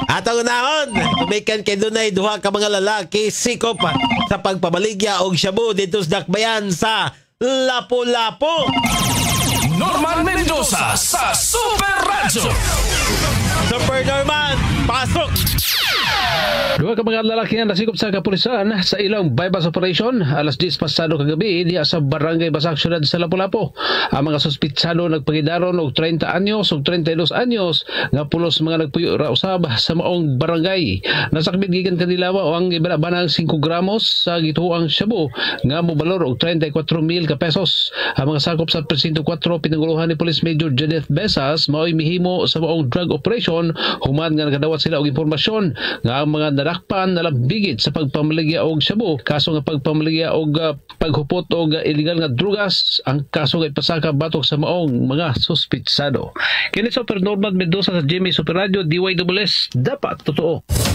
Atong unahon, tumikan kay dunay duha ka mga lalaki sikop sa pagpamaligya og shabu dito sa dakbayan sa Lapu-Lapu. Norman Mendoza sa Super Radyo. Super Norman, pasok! Dua ka mga lalaki nga nasikop sa kapulisan sa ilang bypass operation alas 10 pasado kagabi diya sa Barangay Basak Syudad sa Lapu-Lapu. Ang mga suspitsado nagpagidaron og 30 anyos ug 32 anyos nga pulos mga nagpuyo ra usab sa maong barangay. Nasakmit gikan kanila ang ibanabanang 5 gramos sa gituang shabu nga mobalor og 34,000 ka pesos. Ang mga sakop sa presinto 4 pinanguluhan ni Police Major Janeth Besas mao'y mihimo sa maong drug operation human nga nakadawat sila og impormasyon nga ang mga nadakpan nalambigit sa pagpamaligya og shabu. Kaso nga pagpamaligya og paghupot og illegal nga drugas ang kaso nga ipasaka batok sa maong mga suspitsado. Kini Super Norman Mendoza sa Jimmy Super Radio DYWS, dapat totoo.